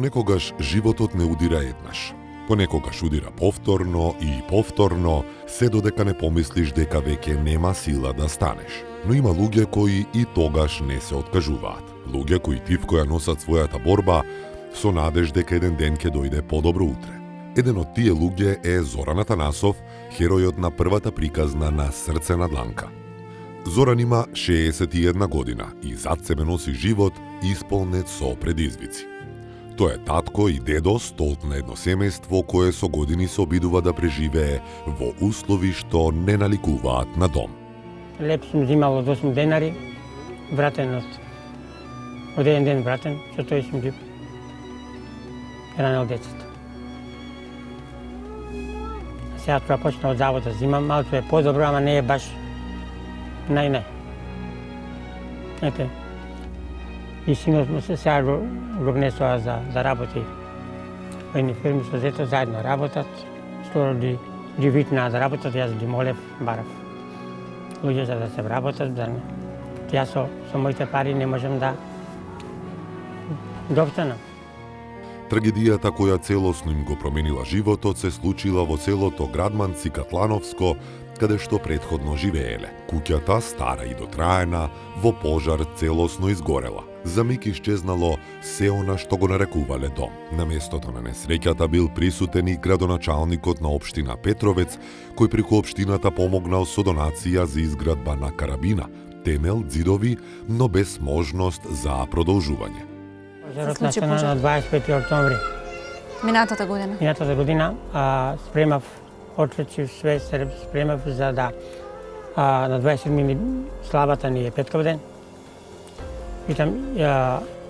Понекогаш животот не удира еднаш. Понекогаш удира повторно и повторно, се додека не помислиш дека веќе нема сила да станеш. Но има луѓе кои и тогаш не се откажуваат. Луѓе кои тивко ја носат својата борба со надеж дека еден ден ќе дојде подобро утре. Еден од тие луѓе е Зоран Атанасов, херојот на првата приказна на Срце на дланка. Зоран има 61 година и зад себе носи живот исполнет со предизвици. Тој е татко и дедо, столт на едно семејство кое со години се обидува да преживее во услови што не наликуваат на дом. Леп сум зимал од 8 денари, вратен од еден ден вратен, со тој сум ги ранел децата. Сега тоа почна од завод да зимам, малку е подобро, ама не е баш нај. Ете, и синот му се сега го внесоа за работи. Во едни фирми со зето заедно работат, скоро ги викнаа да работат, јас ги молев, барав. Луѓе за да се вработат, да не. Јас со моите пари не можам да обстанам. Трагедијата која целосно им го променила животот се случила во селото Градманци Катлановско, каде што претходно живееле. Куќата, стара и дотраена, во пожар целосно изгорела. За миг исчезнало се она што го нарекувале дом. На местото на несреќата бил присутен и градоначалникот на општина Петровец, кој преку општината помогнал со донација за изградба на карабина, темел, ѕидови, но без можност за продолжување. Пожарот настана на 25 октомври. Минатата година? Минатата година спремав, отлечив све, спремав за да на 27 славата ни е петков ден. Питам,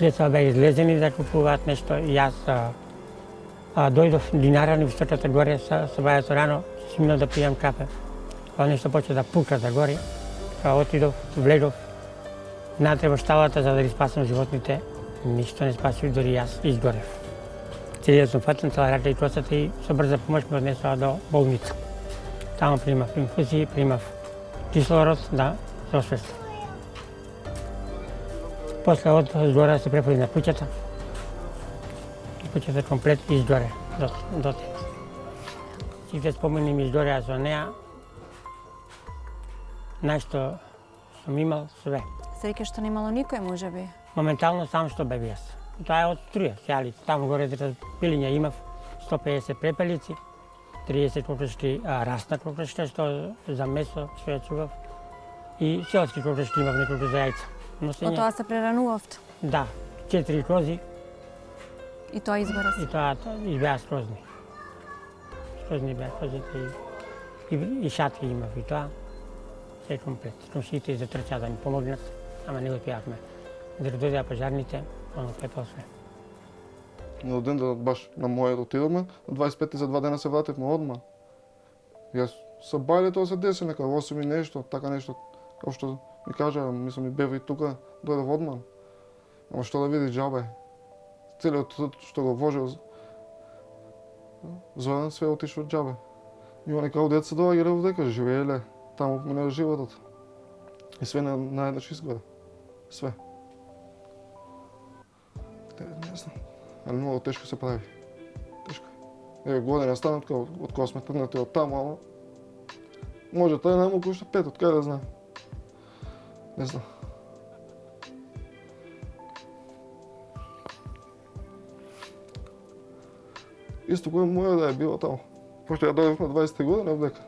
деца беа излезени да купуваат нешто и јас дојдов динарани в стотата горе со бајато рано, симно да пијам кафе. Па нешто почна да пука за горе. Отидов, влегов, натре во шталата за да ги спасам животните. Ништо не спасив, дори јас изгорев. Целиот сум фатен, цела рака и косата и со брза помош ме однесоа до болница. Таму примав инфузии, примав кислород да се освестам. После од згора се преподи на куќата. Куќата комплет изгоре до тек. Сите спомени ми изгореа со неа. Најшто сум имал све. Среќа што немало никој, можеби? Моментално сам што бев јас. Тоа е од струја, сеалици. Таму горе пилиња имав 150 препелици, 30 кокошки растна кокошка, што за месо, што ја чував. И селски кокошки имав неколку за јајца. Од тоа се преранувавте? Да, 4 кози. И тоа изгора се? И тоа избеа скрозни. Скрозни беа козите и шатки имав и тоа. Се комплет. Комшиите затрчаа да ми помогнат, ама не успеавме. Додека дојдеа пожарните, оно пепел све. На ден да баш на мојот отидовме, на 25 за 2 дена се вративме одма. Јас со бајле тоа се деси, нека 8 и нешто, така нешто, како што ми кажа, мислам и бев и тука, дојдов одма. Ама што да види џабе. Целиот труд што го вложил Зоран све отишо џабе. Има некако деца доаѓале овдека, живееле, таму минале животот. И све наеднаш изгоре. Све. Не знам. Али многу тешко се прави. Тешко. Еве година стана од кога сме тргнати од таму, ама може тој најмалку уште 5, од кај да знам. Не знам. Исто кој моја да е било таму. Пошто ја дојдов на 20 година овдека.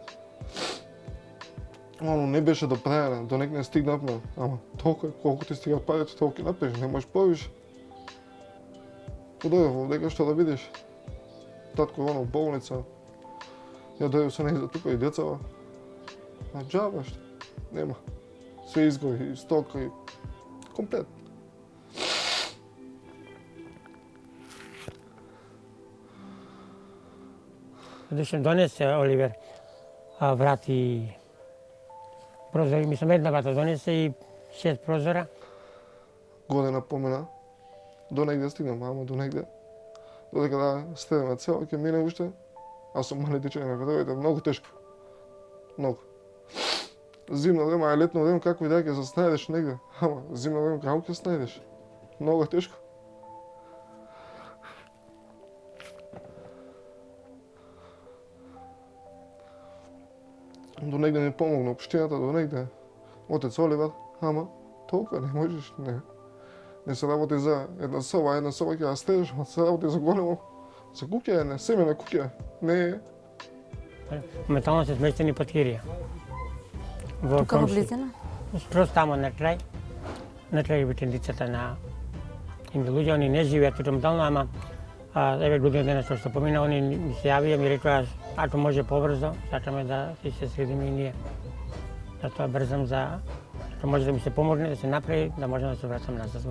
Оно не беше доправено, до некаде стигнавме, ама толку колку ти стигат парите, толку напреш, не можеш повише. Подојдов овдека што да видиш. Татко оно в болница. Ја дојдов со нејзе тука и децава. А џаба што? Нема. Све изгори, и стока, и комплет. Душем донесе Оливер врати прозори, мислам една врата донесе и 6 прозора. Година помина, до негде стигнам, ама до негде. Додека да стедеме цел, ќе мине уште, а со мали дече на кадовите, многу тешко. Многу. Зимно време, а летно време, како и да ќе се снајдеш негде, ама зимно време како ќе снајдеш? Многу тешко. До негде ми помогна општината, до негде отец Оливер, ама толку не можеш, не. Не се работи за една соба ќе ја стежиш, ама се работи за големо, за куќа, не семена куќа, не. Моментално се сместени под Кирија. Тука во близина? Просто тамо на крај викендицата на има луѓе, они не живеат тука моментално, ама еве година дена што помина, они ми се јавија, ми рекоа, ако може побрзо, сакаме да се средиме и ние. Затоа брзам за што може да ми се помогне, да се направи, да можам да се вратам назад.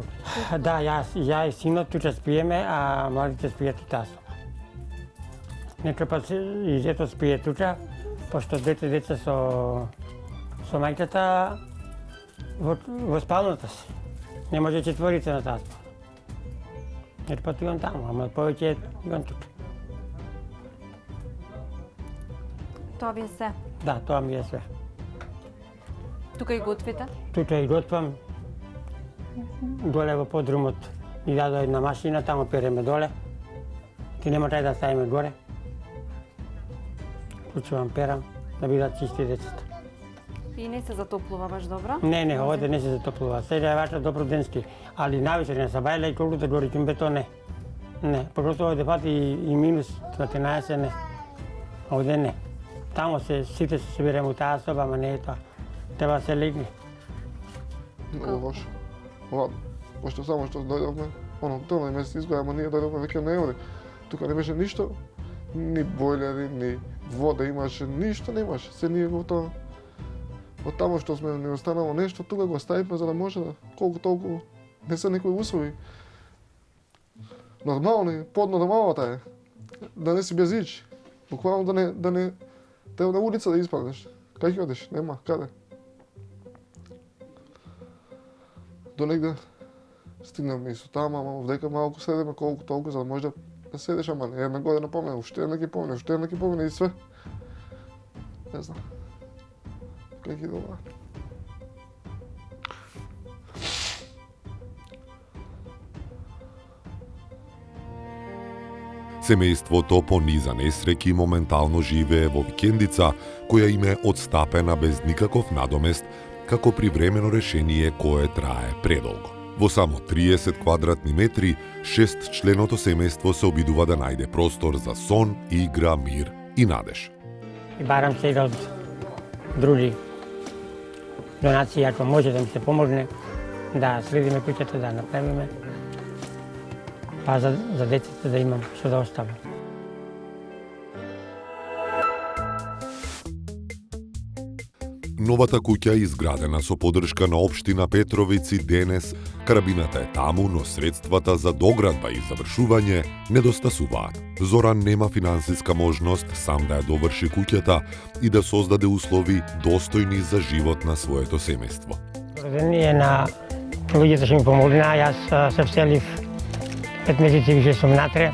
Да, ја и синот тука спиеме, а младите спијат у таа соба. Некој пат и зето спие тука, пошто двете деца со мајката во спалната си. Не може четворица на таа спална. Некој пат и он таму, ама повеќе и он тука. Тоа ви е се? Да, тоа ми е све. Тука и готвите? Тука и готвам. Доле во подрумот ни дадо една машина, таму переме доле. Ти нема тај да ставиме горе. Клучувам, перам, да бидат чисти децата. И не се затоплува баш добро? Не, овде не се затоплува. Сега е вака добро денски, али навечер на сабајле и колку да гори кимбето не. Не, поготово овде пат и минус 13 не. Овде не. Тамо сите се собираме у таа соба, ама не е тоа. Треба се легне. Много лошо. Ладно. Пошто само што дојдовме, тоа месец изгоја, ама ние дојдовме веќе ноември. Тука не беше ништо, ни бојлери, ни вода имаше, ништо немаше. Се ние во тоа. Од тамо што сме ни останало нешто, тука го ставивме за да може да колку толку не се некои услови. Нормални, поднормалната е. Да не си без ич. Буквално да не на улица да испаднеш. Кај ќе одиш? Нема, каде? До негде стигнаме и со тама, ама вдека малку седеме колку толку за да може да седеш, ама не една година помине, уште една ќе помине и све. Не знам. Кај ќе добра. Семејството по низа несреќи моментално живее во викендица која им е одстапена без никаков надомест како привремено решение кое трае предолго. Во само 30 квадратни метри, 6-членото семејство се обидува да најде простор за сон, игра, мир и надеж. И барам сега од други донации, ако може да ми се помогне, да следиме куќата, да направиме, па за децата да имам што да оставам. Новата куќа изградена со поддршка на општина Петровици денес, карабината е таму, но средствата за доградба и завршување недостасуваат. Зоран нема финансиска можност сам да ја доврши куќата и да создаде услови достојни за живот на своето семејство. Благодарение на луѓето што ми помогнаа, јас се вселив 5 месеци више сум натре.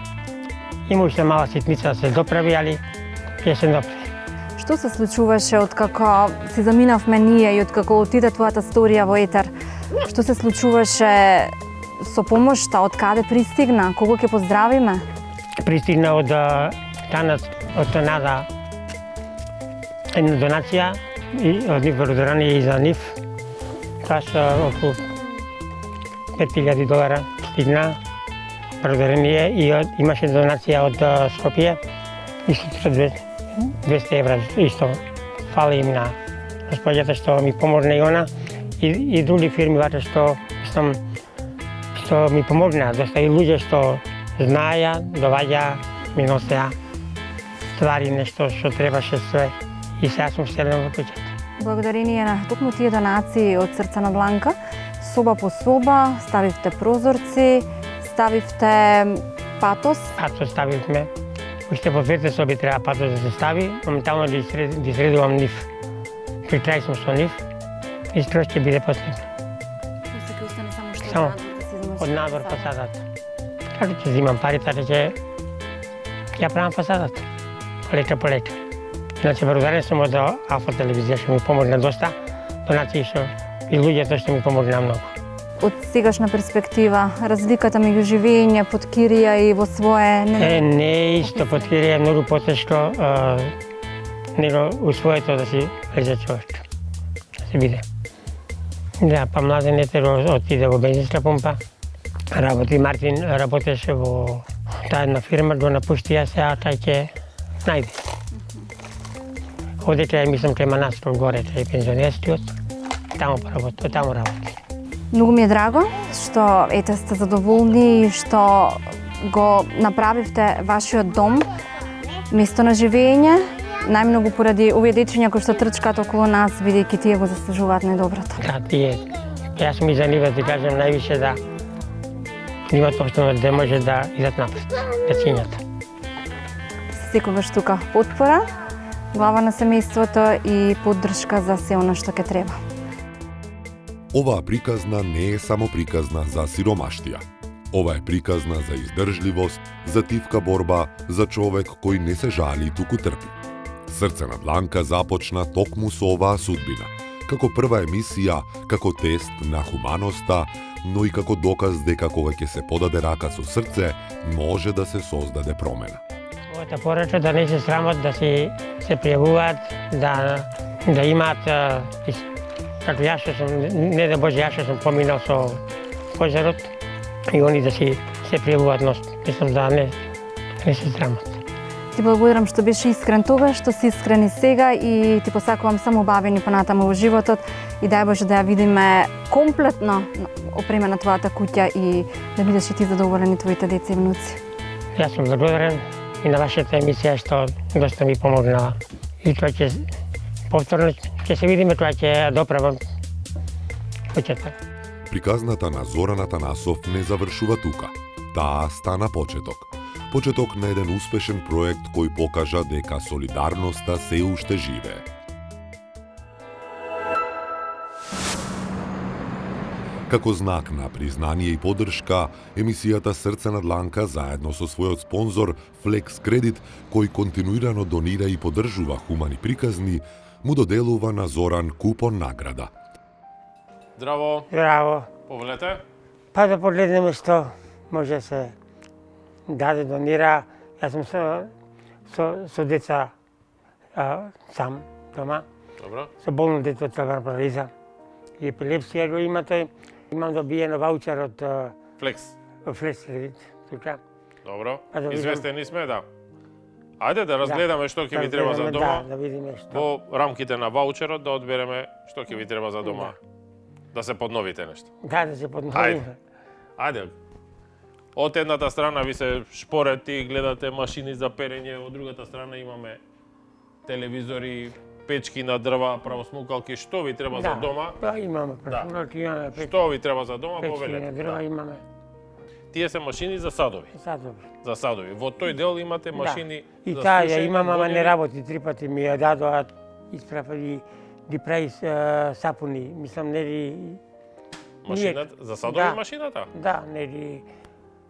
Има уште мала ситница да се доправи, али ќе се доправи. Што се случуваше откако си заминавме ние и откако отиде твојата сторија во етер? Што се случуваше со помошта, од каде пристигна, кого ќе поздравиме? Пристигна од Канада една донација и од нив благодарение и за нив. Тоа што околу $5,000 стигна благодарение и имаше донација од Скопје исто 200 евра исто фали им на господјата што ми помогна и она и други фирми вака што ми помогна, доста и луѓе што знаеа, доваѓа, ми носеа ствари, нешто што требаше све и сега сум вселен во куќата. Благодарение на токму тие донации од Срца на Бланка, соба по соба, ставивте прозорци, ставивте патос. Патос ставивме. Уште во двете соби треба патос да се стави, моментално ги средувам нив. При крај сум со нив и скроз ќе биде последно. После ќе остане само што Само да се измоши од надвор фасадата. Како ќе зимам пари, така ќе ја правам фасадата. Полека по лека. Иначе благодарен сум од Алфа телевизија што ми помогна доста, донации што и луѓето што ми помогна многу. Од сегашна перспектива, разликата меѓу живење под Кирија и во свое... Не е исто, под Кирија е многу потешко. него условието да си влезе човек, да се биде. Да, па младен етер отиде во бензинска помпа, работи Мартин, работеше во таа една фирма, го напушти, а сега тај ќе најде. Одете, мислам, кај Манастор горе, тај пензионерскиот, таму работи. Многу ми е драго што ете сте задоволни и што го направивте вашиот дом, место на живење, најмногу поради овие дечиња кои што трчкаат околу нас, бидејќи тие го заслужуваат најдоброто. Да, тие. Јас сум и за нив да кажам највише да имат општеност да може да идат напред, дечињата. Секогаш тука потпора, глава на семејството и поддршка за се она што ќе треба. Оваа приказна не е само приказна за сиромаштија. Ова е приказна за издржливост, за тивка борба, за човек кој не се жали, туку трпи. Срце на дланка започна токму со оваа судбина, како прва емисија, како тест на хуманоста, но и како доказ дека кога ќе се подаде рака со срце, може да се создаде промена. Мојата порача да не се срамат, да се пријавуваат, да имаат, како јас што сум, не да Боже, јас што сум поминал со пожарот, и они да се пријавуваат, но мислам да не се срамат. Ти благодарам што беше искрен тогаш, што си искрен и сега и ти посакувам само бавени понатаму во животот и дај Боже да ја видиме комплетно опремена твојата куќа и да бидеш и ти задоволен и твоите деца и внуци. Јас сум благодарен и на вашата емисија што доста ми помогнала. И тоа ќе повторно ќе се видиме, тоа ќе доправам куќата. Приказната на Зоран Атанасов не завршува тука. Таа стана почеток. Почеток на еден успешен проект кој покажа дека солидарноста се уште живее. Како знак на признание и поддршка, емисијата Срце на дланка заедно со својот спонзор Flex Credit, кој континуирано донира и поддржува хумани приказни, му доделува на Зоран купон награда. Здраво. Здраво. Повелете? Па да погледнеме што може да се даде, донира. Јас сум со деца сам дома. Добро. Со болно дете од црвена парализа. И епилепсија го има тој. Имам добиено ваучер од Флекс. Флекс тука. Добро. Да видам. Известени сме, да. Ајде да разгледаме што ќе ви треба за дома. Да видиме што. Во рамките на ваучерот да одбереме што ќе ви треба за дома. Да се подновите нешто. Да се подновиме. Ајде. Од едната страна ви се шпорети, гледате машини за перење, од другата страна имаме телевизори, печки на дрва, правосмукалки, што ви треба за дома? Да, имаме правосмукалки, имаме печки. Што ви треба за дома, печки повелете. на дрва имаме. Тие се машини за садови. За садови. Во тој дел имате машини и за таа ја сушење, имам, ама не гонење. работи, 3 пати ми ја дадоа, испрафи ги прави сапуни, мислам нели. Машината за садови машината? Да, нели.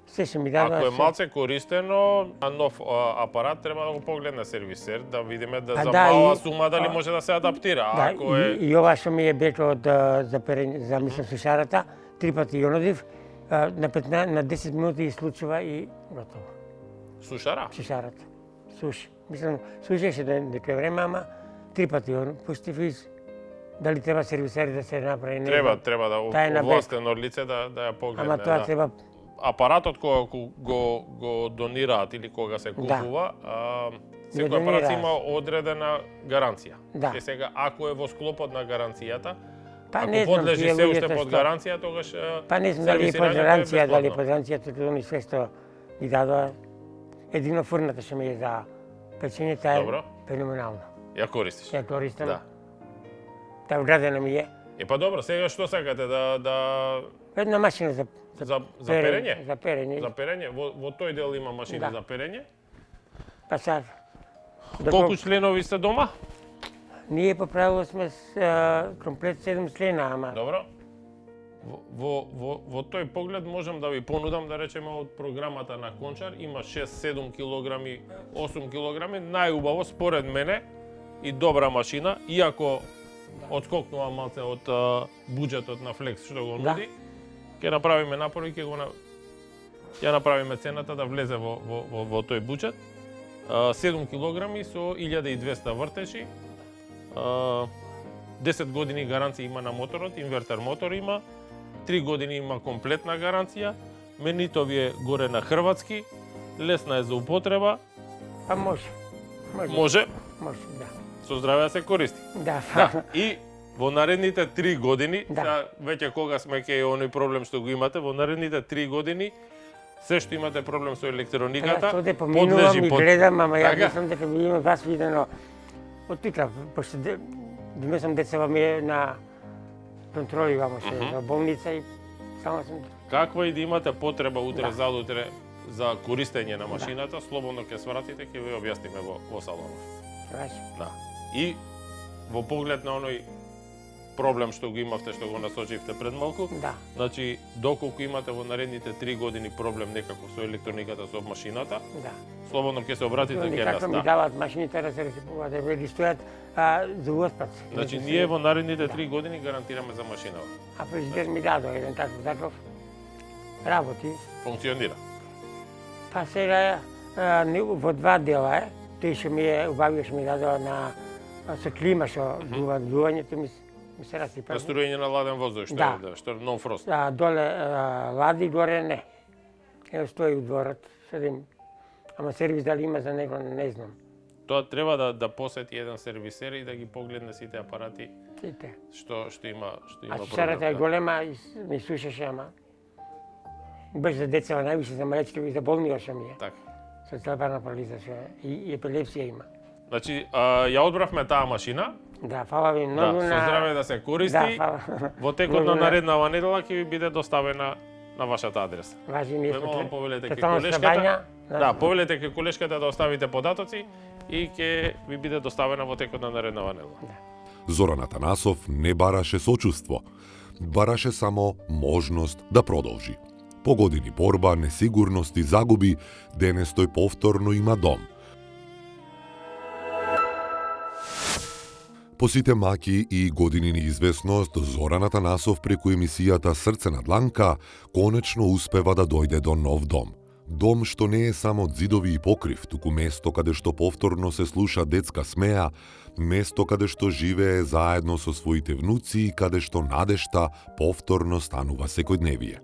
Се ще ми дадоа. Ако е малце користено, на нов апарат треба да го погледне сервисер, да видиме да за мала сума дали може да се адаптира. Да, Ако е и ова што ми е бето од за перење, за мислам сушарата, 3 пати ја нудив, на 10 минути и случува и готово. сушара, Сушарата. Суши. Мислам, сушеше дека време, ама 3 пати ја пустив и дали треба сервисери да се направи не. треба да овластено лице да ја погледне. Ама тоа треба апаратот кога го донираат или кога се купува, секој апарат има одредена гаранција. Да. И сега ако е во склопот на гаранцијата, Па ако не знам, подлежи тие се уште луѓето под што- гаранција, тогаш Па не знам дали е под сервисирањето гаранција, дали е бесплатно. под гаранцијата, тоа ми све што ми дадоа. Едино фурната што ми е за печење, таа е Добро. феноменално. Ја користиш. Ја користам. Да. Таа вградена ми е. Па добро, сега што сакате да Една машина за перење? За перење. За перење, во тој дел има машини Да. за перење. Па сад. Колку членови сте дома? Ние по правило сме комплет 7 члена, ама Добро. Во тој поглед можам да ви понудам, да речеме, од програмата на Кончар има 6-7 килограми, 8 килограми, најубаво според мене и добра машина, иако одскокнува малце од буџетот на Flex што го нуди, ќе направиме напор и ќе ја направиме цената да влезе во тој буџет 7 килограми со 1200 вртежи. 10 години гаранција има на моторот, инвертер мотор има, 3 години има комплетна гаранција, менитови е горе на хрватски, лесна е за употреба. Па може. Може, Да. со здраве да се користи. Да. Да. И во наредните 3 години, Да. сега веќе кога сме кај оној проблем што го имате, во наредните 3 години, се што имате проблем со електрониката, Јас оде поминувам и гледам, ама јас Така? мислам дека ви има вас видено од тука, пошто донесам деца ми на контроли вамо се, во болница и само сум... Каква и да имате потреба утре Да. задутре за користење на машината, слободно ќе свратите, ќе ви објасниме во салонот. Да. И во поглед на оној проблем што го имавте, што го насочивте пред малку, Да. значи доколку имате во наредните 3 години проблем некако со електрониката, со машината, Да. слободно ќе се обратите Они кај нас. како ми Да. даваат машините да се ресипуваат, да ги стојат за успат. Значи ние во наредните 3 години гарантираме за машинава. А президент ми дадо еден таков работи. Функционира. Па сега во 2 дела е. Тој што ми е убавио што ми дадо на со клима што дувањето ми се расипа. На струење на ладен воздух, што Да. е, што е non-frost. Доле лади, горе не. Ево стои у дворот, седим. Ама сервис дали има за него, не знам. Тоа треба да посети еден сервисер и да ги погледне сите апарати Сите. што има А проблем. чарата е да. голема и ми слушаше, ама баш за деца, највише за малечки и за болни што ми е. Така. Со целбарна парализа што е. И епилепсија има. Значи, ја одбравме таа машина, Да, фала ви да, многу со на... здраве да се користи. Да, фала. Во текот Многу на на- нареднава недела ќе ви биде доставена на вашата адреса. Важи ми е Ме молам, повелете кај тотална колешката. слабања. Да, повелете кај колешката да оставите податоци и ќе ви биде доставена во текот на нареднава недела. Зоран Атанасов не бараше сочувство, бараше само можност да продолжи. По години борба, несигурност и загуби, денес тој повторно има дом. По сите маки и години неизвестност, Зоран Атанасов преку емисијата Срце на дланка конечно успева да дојде до нов дом. Дом што не е само ѕидови и покрив, туку место каде што повторно се слуша детска смеа, место каде што живее заедно со своите внуци и каде што надежта повторно станува секојдневие.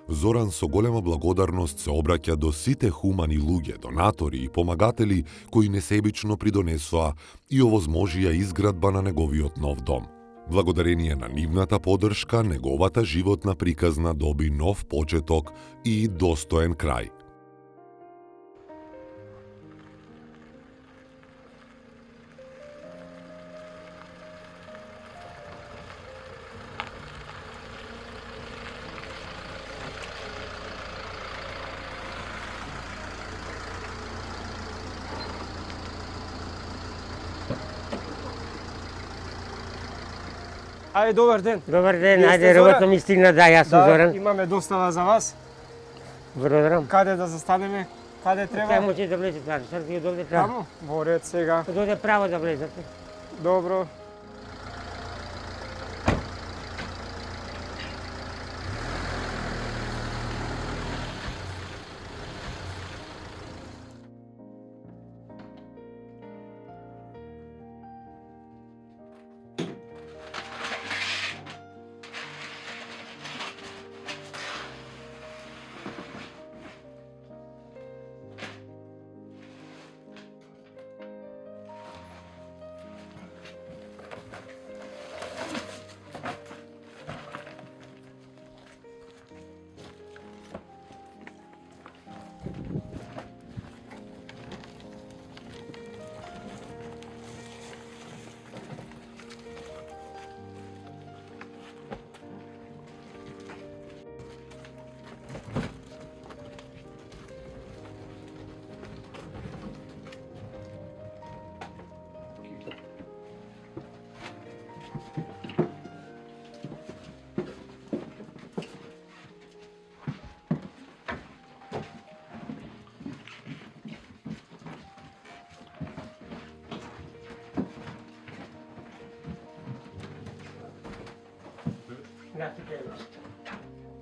Зоран со голема благодарност се обраќа до сите хумани луѓе, донатори и помагатели кои несебично придонесоа и овозможија изградба на неговиот нов дом. Благодарение на нивната поддршка, неговата животна приказна доби нов почеток и достоен крај. Ајде, добар ден. Добар ден, Вие ајде, сте Зоран? работа ми стигна, да, јас сум Зоран. Имаме достава за вас. Благодарам. Каде да застанеме? Каде Треба треба? можете да влезете, да, сега ви дојде право. Таму? Во ред сега. Дојде право да влезете. Добро.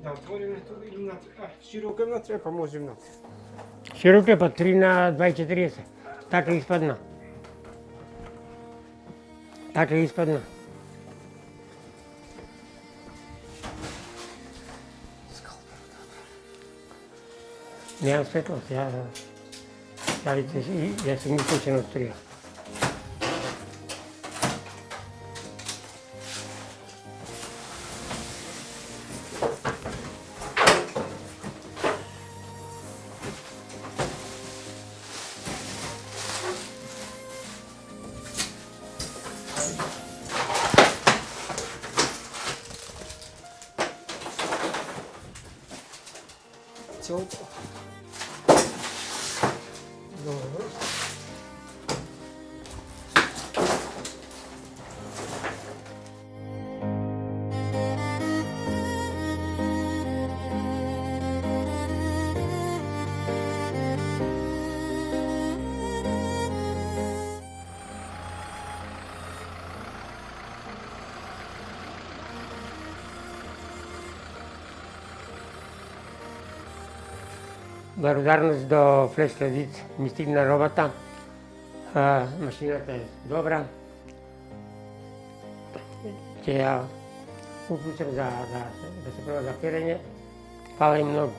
Да отвориме тука или внатре? Широко е внатре, па може внатре. Широк е па 3 на 2,40. Така испадна. Така испадна. Немам светлост, ја сум исклучен од стрија. Целото. Добро. Благодарност до Флеш Кредит ми стигна робата. Машината е добра. Ќе ја уклучам да се проба за перење. Фала им многу.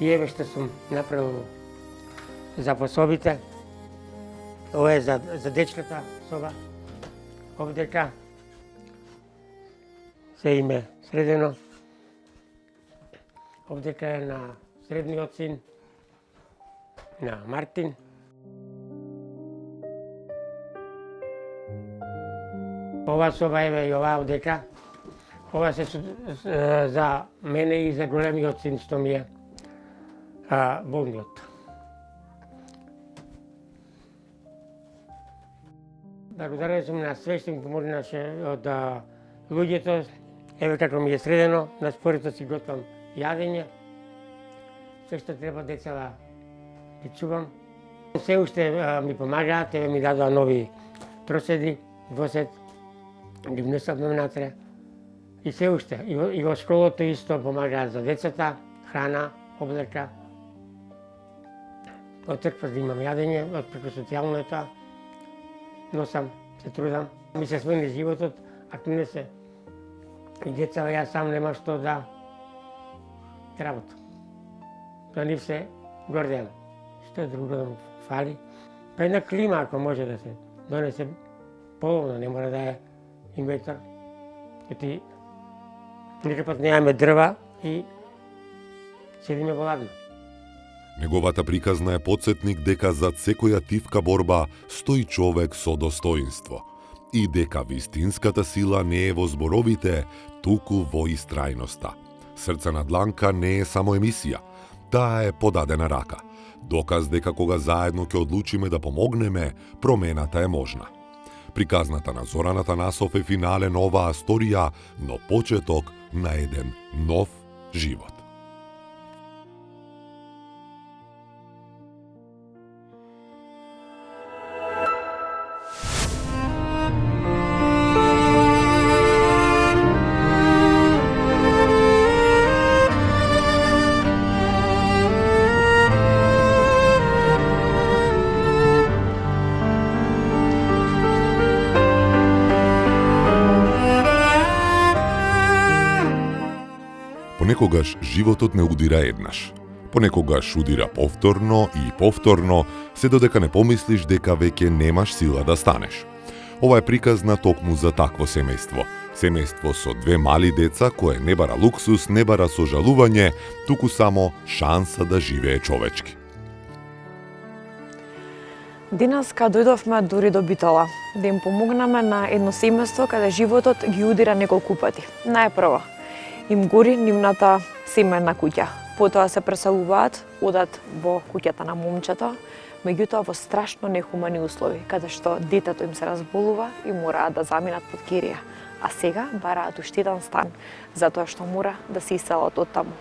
И еве што сум направил за пособите. Ова е за дечката соба. Овдека се име средено. Овдека е на средниот син на Мартин. Ова соба еве и оваа овдека. Ова се за мене и за големиот син што ми е болниот. Благодарен сум на све што ми помогнаше од луѓето. Еве како ми е средено, на спорето си готвам јадење. Се што треба децата ги чувам. Се уште ми помагаат, еве ми дадоа нови троседи, двосет, ги внесовме внатре. И се уште, и во школото исто помагаат за децата, храна, облека. Од црква да имам јадење, од преку социјалното, носам, се трудам. Ми се смени животот, ако не се и децата, јас сам нема што да работам. За нив се гордеам. Што друго да му фали? Па една клима, ако може да се донесе половно, не мора да е инвертор. Ети, никакот немаме дрва и седиме во ладно. Неговата приказна е потсетник дека зад секоја тивка борба стои човек со достоинство и дека вистинската сила не е во зборовите, туку во истрајноста. Срце на дланка не е само емисија, таа е подадена рака. Доказ дека кога заедно ќе одлучиме да помогнеме, промената е можна. Приказната на Зоран Атанасов е финален оваа сторија, но почеток на еден нов живот. Понекогаш животот не удира еднаш. Понекогаш удира повторно и повторно, се додека не помислиш дека веќе немаш сила да станеш. Ова е приказна токму за такво семејство. Семејство со две мали деца кое не бара луксус, не бара сожалување, туку само шанса да живее човечки. Денеска дојдовме дури до Битола, да им помогнаме на едно семејство каде животот ги удира неколку пати. Најпрво, им гори нивната семејна куќа. Потоа се преселуваат, одат во куќата на момчето, меѓутоа во страшно нехумани услови, каде што детето им се разболува и мораат да заминат под кирија. А сега бараат уште еден стан, затоа што мора да се иселат од таму.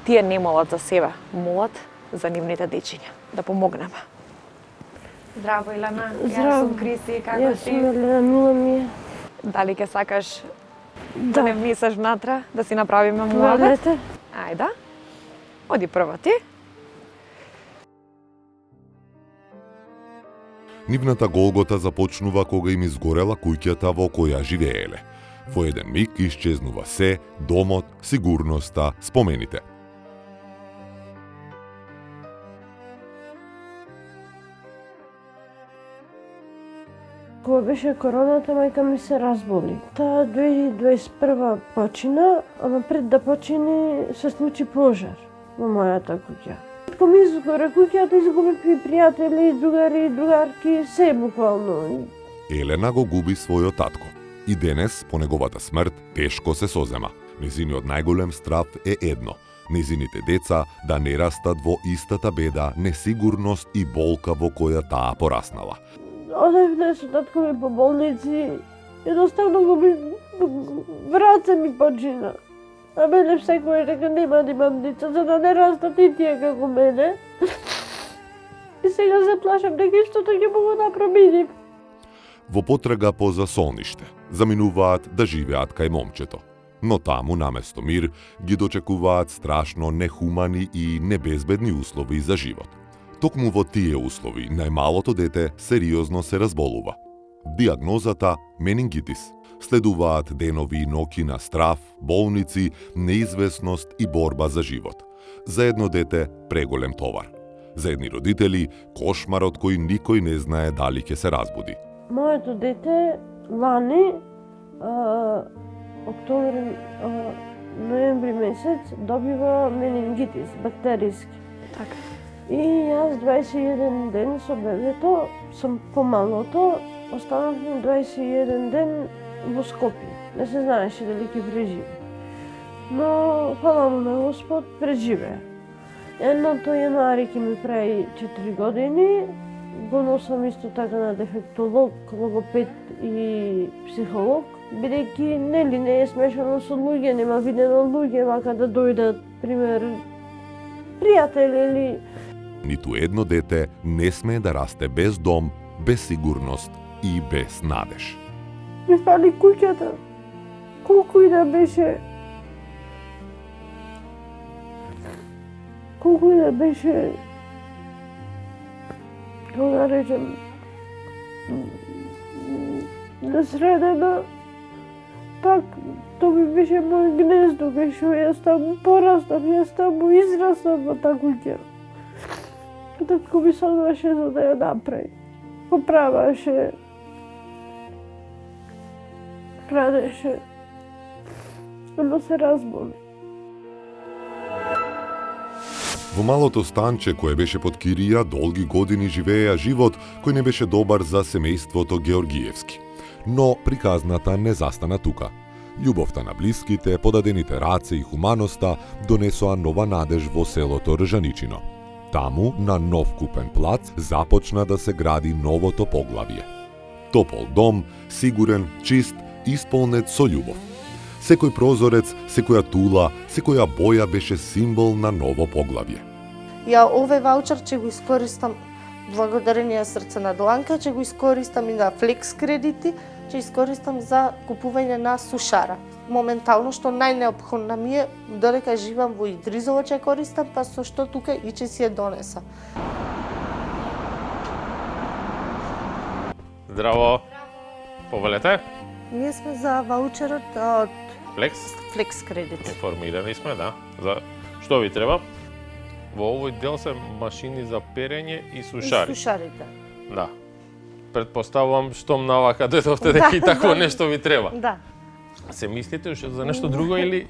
Тие не молат за себе, молат за нивните дечиња. Да помогнеме. Здраво, Илена. Јас сум Криси, како си? Јас сум Елена, мила ми е. Дали ќе сакаш да не внесеш внатре, да си направиме муабет? Ајде. Оди прво ти. Нивната голгота започнува кога им изгорела куќата во која живееле. Во еден миг исчезнува се, домот, сигурноста, спомените. Кога беше короната, мајка ми се разболи. Таа 2021 почина, ама пред да почине се случи пожар во мојата куќа. Кога ми изгоре куќата, изгубив и пријатели, другари, другарки, се буквално. Елена го губи својот татко. И денес, по неговата смрт, тешко се созема. Незиниот најголем страв е едно – незините деца да не растат во истата беда, несигурност и болка во која таа пораснала. Одевме со татко ми по болници, едноставно враца ми почина. А мене секој река нема да имам деца, за да не растат и тие како мене. И сега се плашам дека истото ќе му го направи. Во потрага по засолниште, заминуваат да живеат кај момчето. Но таму, наместо мир, ги дочекуваат страшно нехумани и небезбедни услови за живот. Токму во тие услови, најмалото дете сериозно се разболува. Диагнозата – менингитис. Следуваат денови и ноќи на страв, болници, неизвестност и борба за живот. За едно дете – преголем товар. За едни родители – кошмар од кој никој не знае дали ќе се разбуди. Моето дете лани, октомври, ноември месец, добива менингитис, бактериски. Така. И јас 21 ден со бебето, сум помалото, останавме 21 ден во Скопје. Не се знаеше дали ќе преживе. Но, фала му на Господ, преживеа. Едното јануари ќе ми прави 4 години, го носам исто така на дефектолог, логопед и психолог, бидејќи нели не е смешано со луѓе, нема видено луѓе вака да дојдат, пример, пријатели или... Ниту едно дете не смее да расте без дом, без сигурност и без надеж. Ми фали куќата. Колку и да беше... Колку и да беше... Како да речем... Насредена... Пак, то ми беше мој гнездо, беше јас таму порастам, јас таму израстам во таа куќа. Татко ми созваше за да ја направи. Поправаше, хранеше, но се разболи. Во малото станче кое беше под кирија, долги години живееа живот кој не беше добар за семејството Георгиевски. Но приказната не застана тука. Љубовта на блиските, подадените раце и хуманоста донесоа нова надеж во селото Ржаничино. Таму, на нов купен плац, започна да се гради новото поглавје. Топол дом, сигурен, чист, исполнет со љубов. Секој прозорец, секоја тула, секоја боја беше символ на ново поглавје. Ја овој ваучер ќе го искористам благодарение срце на Дланка, ќе го искористам и на флекс кредити, ќе искористам за купување на сушара. Моментално што најнеопходна ми е, додека живам во Идризово ќе користам, па со што тука и ќе си ја донеса. Здраво. Повелете? Ние сме за ваучерот од Флекс кредит. Информирани сме, да. За што ви треба? Во овој дел се машини за перење и сушари. И сушарите. Да. Предпоставувам штом навака дојдовте дека и такво нешто ви треба. Да. Се мислите уште за нешто друго или?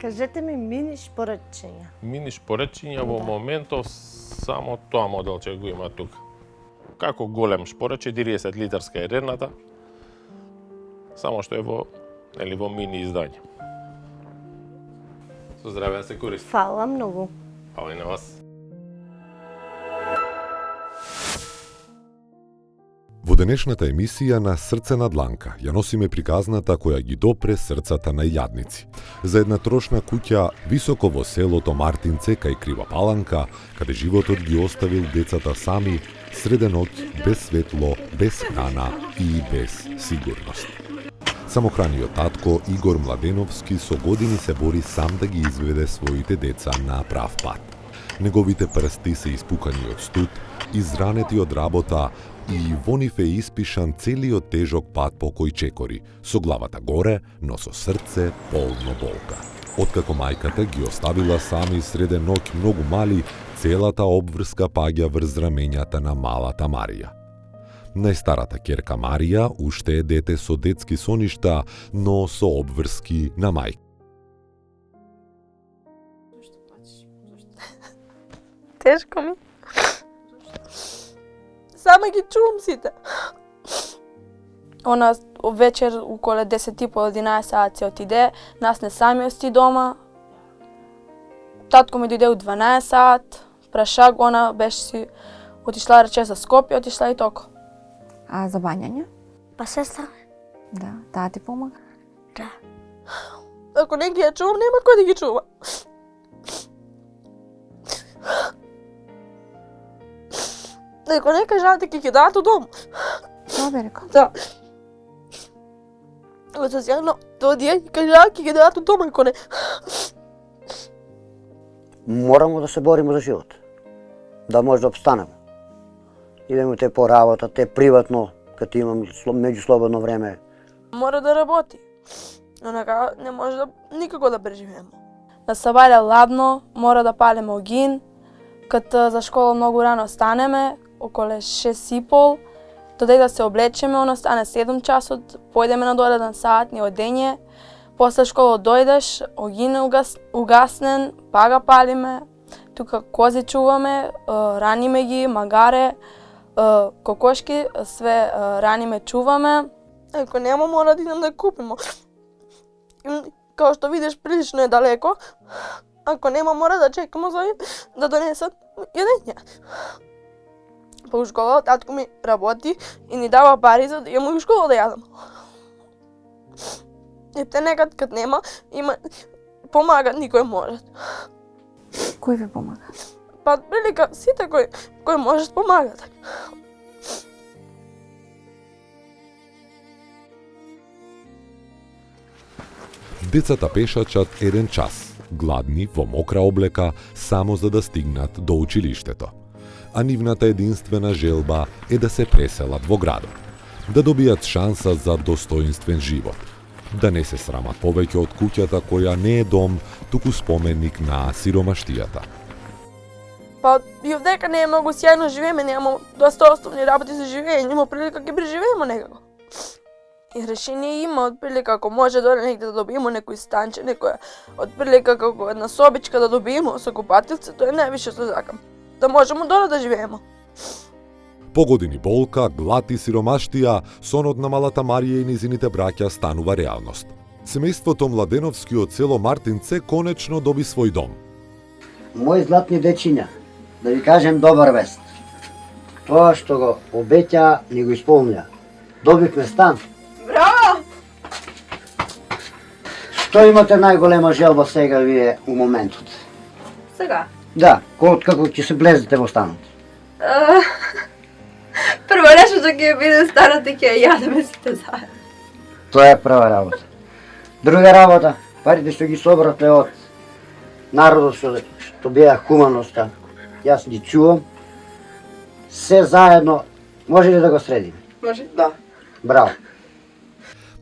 Кажете ми мини шпорачиња. Мини шпорачиња во моментов само тоа моделче го има тука. Како голем шпорач, 40 литарска е редната. Само што е во мини издање. Со здраве, се користи. Фала многу. Фала и на вас. Во денешната емисија на Срце на Дланка ја носиме приказната која ги допре срцата на јадници. За една трошна куќа високо во селото Мартинце кај Крива Паланка, каде животот ги оставил децата сами, среде ноќ, без светло, без храна и без сигурност. Самохраниот татко Игор Младеновски со години се бори сам да ги изведе своите деца на прав пат. Неговите прсти се испукани од студ, изранети од работа, и во нив е испишан целиот тежок пат по кој чекори, со главата горе, но со срце полно болка. Откако мајката ги оставила сами среде ноќ многу мали, целата обврска паѓа врз рамењата на малата Марија. Најстарата ќерка Марија уште е дете со детски соништа, но со обврски на мајка. Тешко ми. Сама ги чувам сите. Она вечер околу 10:30-11 сат се отиде, нас не сами ости дома. Татко ми дојде у 12 сат, праша го, она беше си отишла рече за Скопје, отишла и токо. А за бањање? Па сестра. Да, таа ти помага? Да. Ако не ги ја чувам, нема кој да ги чува. Ако не кажате, ќе ги дадат у дом. Тоа бе рекол. Да. Го социјално, тоа дие кажа ќе ги дадат у дом, ако не. Морамо да се бориме за живот. Да може да обстанеме. Идеме те по работа, те приватно, като имам меѓуслободно време. Мора да работи. Онака не може да никако да преживееме. На сабајле ладно, мора да палиме огин. Кад за школа многу рано станеме, околу 6:30, додеј да се облечеме, оно стане 7 часот, појдеме на дореден саат, ни одење. После школа дојдеш, огин е угаснен, пага палиме, тука кози чуваме, раниме ги, магаре, кокошки, све раниме чуваме. Ако нема, мора да идем да купиме. Као што видиш, прилично е далеко. Ако нема, мора да чекаме за да донесат јадење. Па у школа татко ми работи и ни дава пари за да идеме у школа да јадам. Епте некад кад нема, има помага, никој може. Кој ви помага? Па прилика сите кои можат помагат. Децата пешачат 1 час, гладни, во мокра облека, само за да стигнат до училиштето. А нивната единствена желба е да се преселат во градот, да добијат шанса за достоинствен живот, да не се срамат повеќе од куќата која не е дом, туку споменик на сиромаштијата. Па и овдека не е многу сјајно живееме, немамо доста основни работи за живење, има прилика ќе преживееме некако. И решение има од прилика ако може доле негде да добиеме некој станче, некоја од прилика како една собичка да добиеме со купателце, тоа е највише што сакам. Да можеме доле да живееме. По години болка, глад и сиромаштија, сонот на малата Марија и низините браќа станува реалност. Семејството Младеновски од село Мартинце конечно доби свој дом. Мои златни дечиња, да ви кажем добар вест. Тоа што го обеќа, ни го исполнија. Добивме стан. Браво! Што имате најголема желба сега вие у моментот? Сега? Да, како ќе се влезете во станот. Прво нешто што ќе биде станот и ќе јадеме сите заедно. Тоа е прва работа. Друга работа, парите што ги собрате од народот што беа хуманоста, јас ги чувам, се заедно, може ли да го средиме? Може? Да. Браво.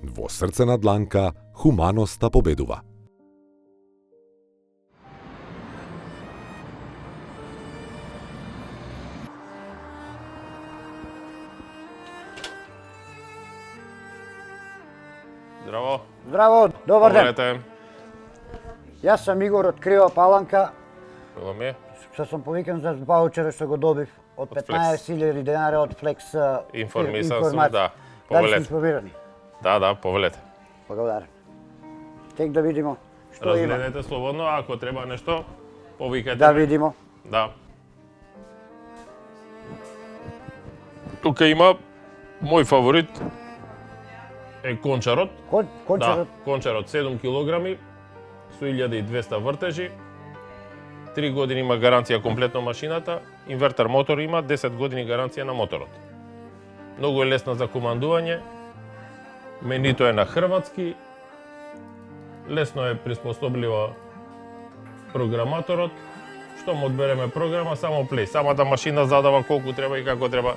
Во срце на дланка, хуманоста победува. Здраво. Здраво, добар ден. Повелете. Јас сум Игор од Крива Паланка. Мило ми е. Што сум повикан за ваучерот што го добив од Од Flex. 15.000 денари од Flex. Информисан сум, информација. да. Дали сте Повелете. информирани? Да, повелете. Благодарам. Тек да видимо што има. Разгледете слободно, ако треба нешто, повикате. Да ме. видимо. Да. Тука има мој фаворит е кончарот. Кончарот. Да, кончарот 7 килограми со 1200 вртежи. 3 години има гаранција комплетно машината, инвертер мотор има, 10 години гаранција на моторот. Многу е лесна за командување, менито е на хрватски, лесно е приспособлива програматорот, што му одбереме програма, само плей. Самата машина задава колку треба и како треба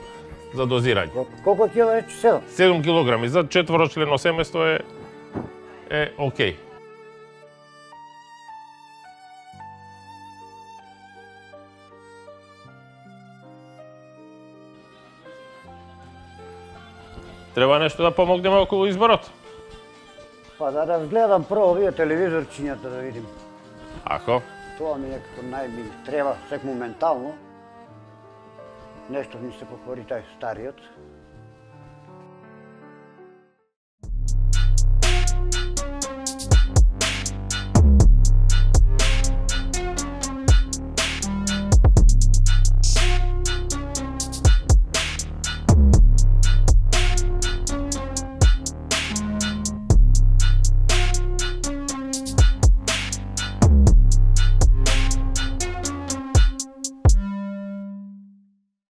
за дозирање. Колку кила рече? 7? 7 килограми за четворочлено семејство е окей. Треба нешто да помогнеме околу изборот. Па да разгледам прво овие телевизорчињата да видим. Ако? Тоа ми некако најми треба сек моментално. Нешто ми се покори тај стариот.